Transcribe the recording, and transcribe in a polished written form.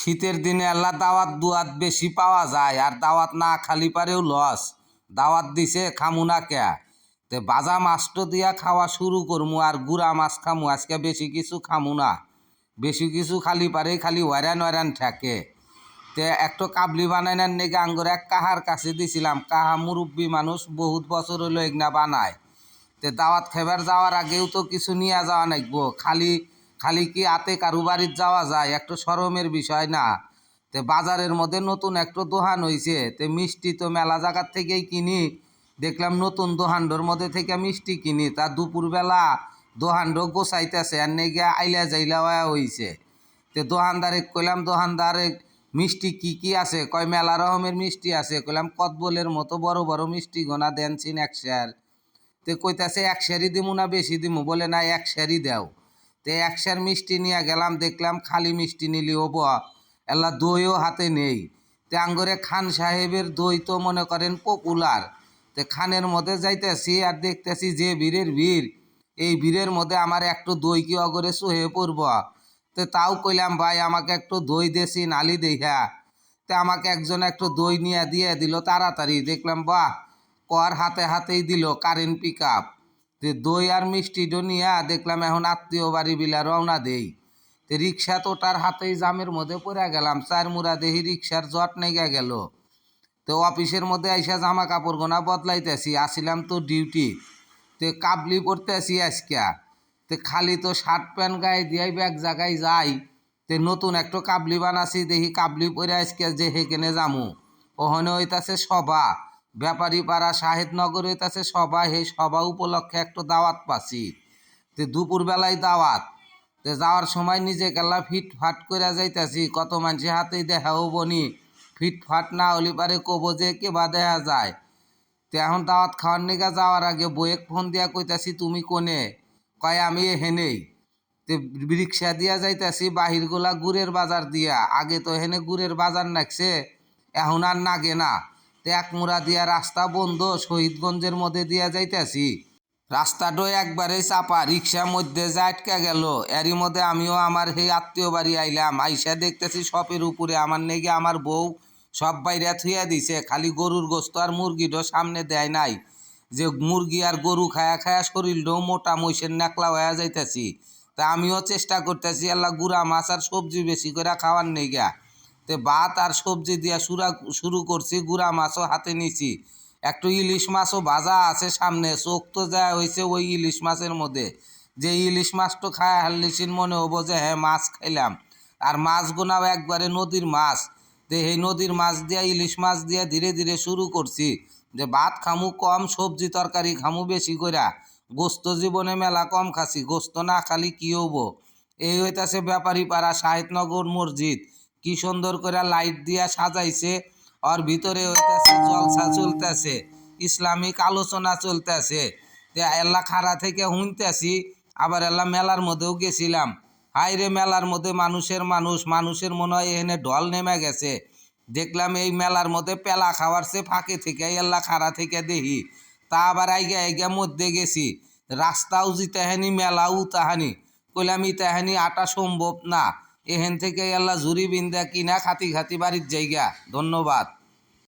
শীতের দিনে আল্লাহ দাওয়াত দুয়াত বেশি পাওয়া যায়, আর দাওয়াত না খালি পারেও লস। দাওয়াত দিছে খামু না কে, তে বাজা মাছটো দিয়া খাওয়া শুরু করমু, আর গুড়া মাছ খামু। আজকে বেশি কিছু খামু না, বেশি কিছু খালি পারে খালি ওয়ারান ওয়ারান থাকে। তে একটু কাবলি বানাইনার নেগে আঙ্গুর এক কাহার কাছে দিছিলাম। কাহা মুরব্বী মানুষ, বহুত বছর হইলো এগনা বানায়। তে দাওয়াত খাইবার যাওয়ার আগেও তো কিছু নিয়ে যাওয়া নাকবো। খালি খালি কি আতে কারু বাড়ির যাওয়া যায়? একটু শরমের বিষয় না? তে বাজারের মধ্যে নতুন একটু দোকান হইছে, তে মিষ্টি তো মেলা জায়গার থেকেই কিনি। দেখলাম নতুন দোকানডোর মধ্যে থেকে মিষ্টি কিনি, তা দুপুরবেলা দোকানডো গোছাইতেছে আর নেগে আইলা যাইলা হইছে। তে দোকানদারে কইলাম, দোকানদারে মিষ্টি কি কি আছে? কয় মেলা রকমের মিষ্টি আছে। কইলাম কদবলের মতো বড় বড় মিষ্টি গোনা দেনছিন এক শেয়ার। তে কইতাছে এক শেয়ারই দিমু না বেশি দিমু? বলে না, এক শেয়ারই দেও। তে এক শেয়ার মিষ্টি নিয়ে গেলাম, দেখলাম খালি মিষ্টি নিলি হব, এলা দইও হাতে নেই। তে আঙ্গরে খান সাহেবের দই তো মনে করেন পপুলার। তে খানের মধ্যে যাইতেছি আর দেখতেছি যে ভিড়ের ভিড়, এই ভিড়ের মধ্যে আমার একটু দই কি অগরে চুহে পড়ব? তে তাও কইলাম, ভাই আমাকে একটু দই দেছি নালি দেখা। তে আমাকে একজন একটু দই নিয়ে দিয়ে দিল তাড়াতাড়ি। দেখলাম বাহ, কর হাতে হাতেই দিল কারেন্ট পিক আপ। তে দই আর মিষ্টিটা নিয়ে দেখলাম এখন আত্মীয় বাড়ি বিলা রওনা দেই। তে রিক্সা তো তার হাতেই জামের মধ্যে পড়ে গেলাম। চার মুড়া দেহি রিক্সার জট নেগা গেল। তো অফিসের মধ্যে আইসা জামা কাপড় গোনা বদলাইতেছি, আসিলাম তো ডিউটি। তে কাবলি পড়তেছি আজকা। তে খালি তো শার্ট প্যান্ট গায়ে দিয়াই এক জায়গায় যাই। তে নতুন একটু কাবলি বানাছি, দেখি কাবলি পরে আজকে যে হেকেনে যামু। ওখানে হইতাছে সভা, ব্যাপারী পাড়া শাহেদনগর হইতাছে সভা। সেই সভা উপলক্ষে একটু দাওয়াত পাচ্ছি। তে দুপুরবেলায় দাওয়াত। তে যাওয়ার সময় নিজে গেলা ফিটফাট করে যাইতাছি, কত মানুষের হাতেই দেখাও বনি। ফিটফাট না হলে পারে কব যে কেবা দেখা যায়। তে এখন দাওয়াত খাওয়ার নিগা যাওয়ার আগে বইয়েক ফোন দিয়া কইতাছি, তুমি কোনে? কয় আমি হেনেই। তে রিক্সা দিয়া যাইতাছি বাহিরগুলা গুড়ের বাজার দিয়া। আগে তো হেনে গুড়ের বাজার নাকছে, এখন আর নাগে না। তে একমুড়া দিয়া রাস্তা বন্ধ, শহীদগঞ্জের মধ্যে দিয়া যাইতাছি। রাস্তাটো একবারে চাপা, রিক্সার মধ্যে যা আটকা গেল। এরই মধ্যে আমিও আমার সেই আত্মীয় বাড়ি আইলাম। আইসা দেখতেছি শপের উপরে আমার নেগে আমার বউ সব বাইরে থুইয়া দিছে, খালি গরুর গোস্ত আর মুরগিটো সামনে দেয় নাই। যে মুরগি আর গরু খায়া খায়া শরীরটাও মোটা মহিষের নেকলা হয়ে যাইতেছি। তা আমিও চেষ্টা করতেছি আল্লাহ গুড়া মাছ আর সবজি বেশি করে খাওয়ার নেগা। তে ভাত আর সবজি দিয়া শুরু করছি, গুড়া মাছও হাতে নিছি। একটু ইলিশ মাছও ভাজা আছে সামনে, চোখ তো যায় হয়েছে ওই ইলিশ মাছের মধ্যে। যে ইলিশ মাছটো খায় হারলিসিন মনে হবো যে হ্যাঁ মাছ খাইলাম। আর মাছগুনাও একবারে নদীর মাছ। তো এই নদীর মাছ দিয়া ইলিশ মাছ দিয়া ধীরে ধীরে শুরু করছি। যে ভাত খামু কম, সবজি তরকারি খামু বেশি কইরা। গোস্ত জীবনে মেলা কম খাসি, গোস্ত না খালি কি হবো। এই হইতাছে ব্যাপারী পাড়া শাহেদনগর মসজিদ, কি সুন্দর করে লাইট দিয়া সাজাইছে। ওর ভিতরে হইতাছে জলসা চলতেছে, ইসলামিক আলোচনা চলতেছে। তে এল্লা খাড়া থেকে শুনতেছি। আবার এল্লা মেলার মধ্যেও গেছিলাম। হাইরে মেলার মধ্যে মানুষের মানুষের মনে হয় এখানে ঢল নেমে গেছে। দেখলাম এই মেলার মধ্যে পেলা খাওয়ারছে ফাঁকে থেকে এল্লা খাড়া থেকে দেখি। তা আবার আইগা আইগা মধ্যে গেছি, রাস্তাও জিতাহানি মেলাও তাহানি। কইলাম ইতাহানি আটা সম্ভব না। এখান থেকে এল্লা ঝুরি বিন্দা কিনা খাতি খাতি বাড়ির জায়গা। ধন্যবাদ।